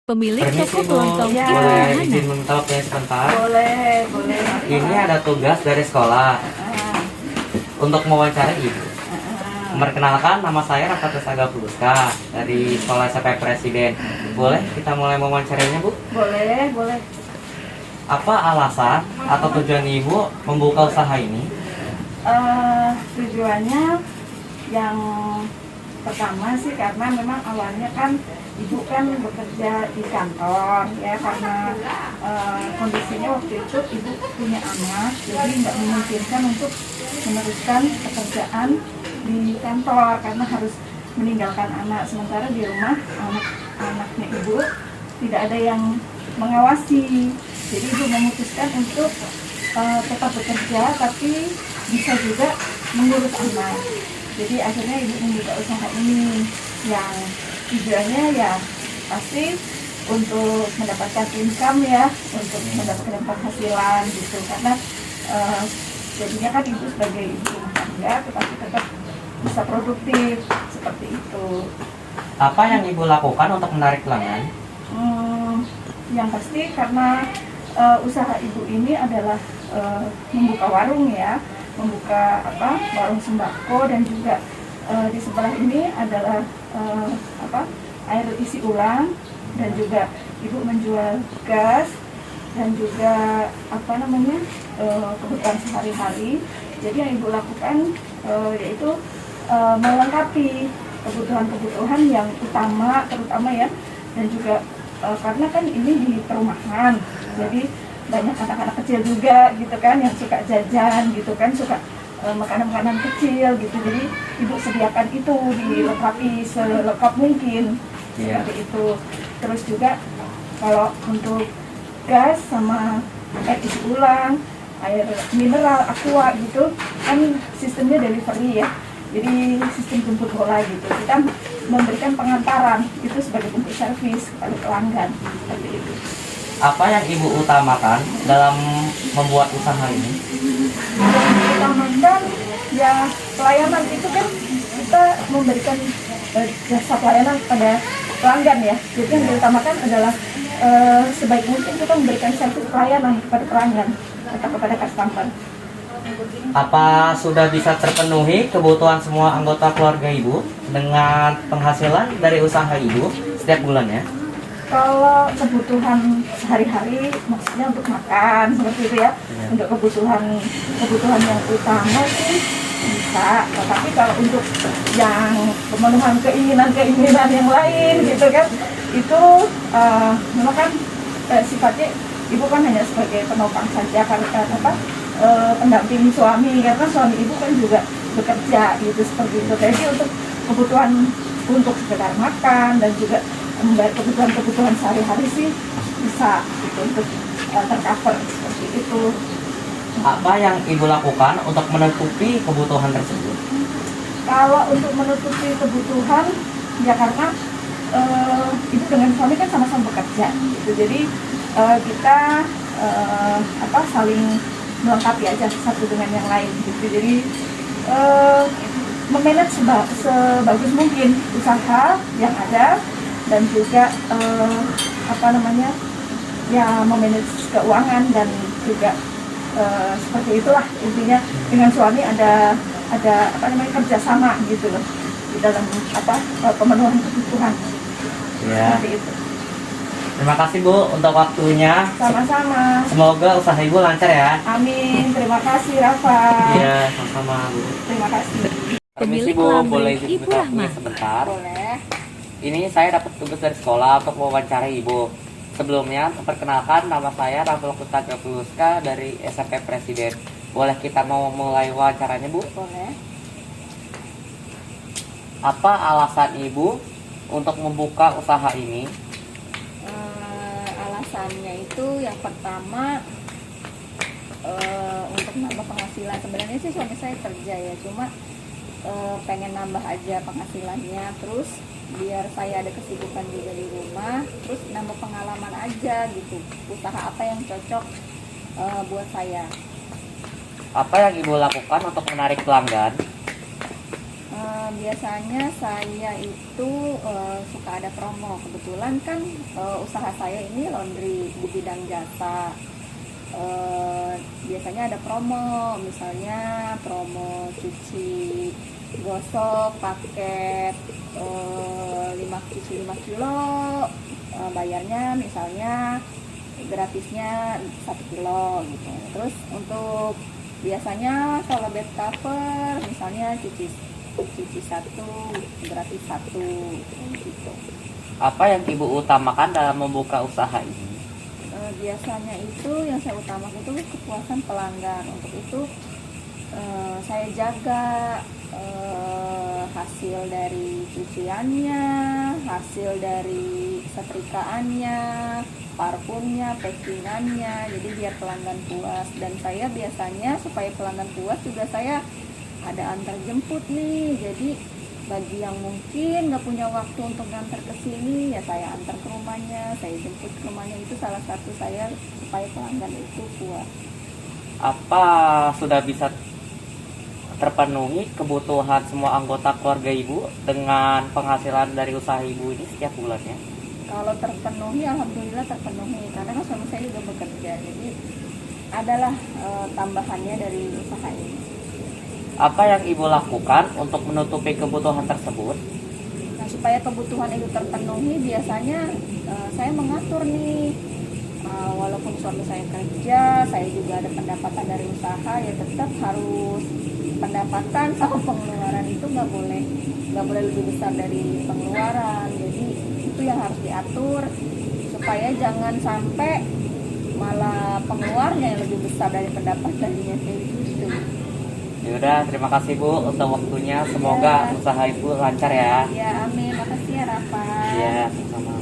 Pemilik Permisi toko Bu, kelontong Ya. Ibu boleh Hana. izin meminta waktunya sebentar. Boleh. Ini ada tugas dari sekolah Ah, untuk mewawancara Ibu. ah. Memperkenalkan, nama saya Raffatus Agapuluska dari Sekolah SMP Presiden. Boleh kita mulai mewawancarainya Bu? Boleh. Apa alasan atau tujuan Ibu membuka usaha ini? Tujuannya yang pertama sih karena memang awalnya kan ibu kan bekerja di kantor ya, karena kondisinya waktu itu ibu punya anak, jadi nggak memungkinkan untuk meneruskan pekerjaan di kantor karena harus meninggalkan anak, sementara di rumah anaknya ibu tidak ada yang mengawasi, jadi ibu memutuskan untuk tetap bekerja tapi bisa juga mengurus anak. Jadi akhirnya ibu membuka usaha ini yang tujuannya ya pasti untuk mendapatkan income ya, untuk mendapatkan penghasilan gitu, karena jadinya kan ibu sebagai ibu rumah tangga tetapi tetap bisa produktif seperti itu. Apa yang Ibu lakukan untuk menarik pelanggan? Yang pasti karena usaha ibu ini adalah membuka warung ya, membuka warung sembako, dan juga di sebelah ini adalah air isi ulang, dan juga ibu menjual gas dan juga kebutuhan sehari-hari. Jadi yang ibu lakukan yaitu melengkapi kebutuhan-kebutuhan yang utama terutama ya, dan juga karena kan ini di perumahan, jadi banyak anak-anak kecil juga gitu kan yang suka jajan gitu kan, suka makanan-makanan kecil gitu, jadi ibu sediakan itu dilengkapi selengkap mungkin seperti itu. Terus juga kalau untuk gas sama air isi ulang, air mineral, aqua gitu kan sistemnya delivery ya, jadi sistem jemput bola gitu, kita memberikan pengantaran itu sebagai bentuk servis kepada pelanggan seperti itu. Apa yang Ibu utamakan dalam membuat usaha ini? Yang utamakan ya pelayanan, itu kan kita memberikan jasa pelayanan pada pelanggan ya, jadi yang diutamakan adalah sebaik mungkin kita memberikan servis pelayanan kepada pelanggan atau kepada customer. Apa sudah bisa terpenuhi kebutuhan semua anggota keluarga Ibu dengan penghasilan dari usaha Ibu setiap bulannya? Kalau kebutuhan sehari-hari, maksudnya untuk makan seperti itu ya, untuk kebutuhan yang utama sih bisa. Tetapi kalau untuk yang pemenuhan keinginan yang lain gitu kan, itu memang kan sifatnya ibu kan hanya sebagai penopang saja, karena pendamping suami, karena suami ibu kan juga bekerja gitu seperti itu. Jadi untuk kebutuhan untuk sekedar makan dan juga membayar kebutuhan sehari-hari sih bisa gitu, untuk tercover seperti itu. Apa yang Ibu lakukan untuk menutupi kebutuhan tersebut? Kalau untuk menutupi kebutuhan ya karena ibu dengan suami kan sama-sama bekerja gitu, jadi kita saling melengkapi aja satu dengan yang lain gitu. Jadi memanage sebagus mungkin usaha yang ada, dan juga memanage keuangan, dan juga seperti itulah intinya. Dengan suami ada kerjasama gitu loh di dalam pemenuhan kebutuhan Ya. seperti itu. Terima kasih Bu untuk waktunya. Sama-sama. Semoga usaha Ibu lancar ya. Amin. Terima kasih Rafa. Iya, sama-sama Bu. Terima kasih. Permisi Pemilik Bu, laundry boleh izin Ibu minta Rahma. waktunya sebentar? Boleh. Ini saya dapat tugas dari sekolah untuk mewawancarai Ibu. Sebelumnya, memperkenalkan, nama saya Raffatus Agapuluska dari SMP Presiden. Boleh kita mau mulai wawancaranya Bu? Boleh. Apa alasan Ibu untuk membuka usaha ini? Alasannya itu yang pertama untuk nambah penghasilan. Sebenarnya sih suami saya kerja ya, cuma pengen nambah aja penghasilannya, terus biar saya ada kesibukan juga di rumah, terus nambah pengalaman aja gitu, usaha apa yang cocok buat saya. Apa yang Ibu lakukan untuk menarik pelanggan? Biasanya saya itu suka ada promo. Kebetulan kan usaha saya ini laundry di bidang jasa. Biasanya ada promo, misalnya promo cuci gosok paket 5 kilo, bayarnya misalnya gratisnya 1 kilo gitu. Terus untuk biasanya kalau bed cover misalnya cuci 1 gratis 1 gitu. Apa yang Ibu utamakan dalam membuka usaha ini? Biasanya itu yang saya utamakan itu kepuasan pelanggan. Untuk itu saya jaga hasil dari cuciannya, hasil dari setrikaannya, parfumnya, packingannya, jadi biar pelanggan puas. Dan saya biasanya supaya pelanggan puas juga saya ada antar jemput nih. Jadi bagi yang mungkin nggak punya waktu untuk ngantar ke sini, ya saya antar ke rumahnya, saya jemput ke rumahnya. Itu salah satu saya supaya pelanggan itu puas. Apa sudah bisa terpenuhi kebutuhan semua anggota keluarga Ibu dengan penghasilan dari usaha Ibu ini setiap bulannya? Kalau terpenuhi, alhamdulillah terpenuhi, karena kan suami saya juga bekerja, jadi adalah tambahannya dari usaha ini. Apa yang Ibu lakukan untuk menutupi kebutuhan tersebut? Nah, supaya kebutuhan itu terpenuhi, biasanya saya mengatur nih, walaupun suami saya kerja, saya juga ada pendapatan dari usaha, ya tetap harus pendapatan sama pengeluaran itu nggak boleh lebih besar dari pengeluaran. Jadi itu yang harus diatur supaya jangan sampai malah pengeluarannya yang lebih besar dari pendapatannya kayak gitu. Yaudah, terima kasih Bu untuk waktunya. Semoga usaha Ibu lancar ya. Ya, amin. Makasih ya, Rafa. Iya, sama-sama.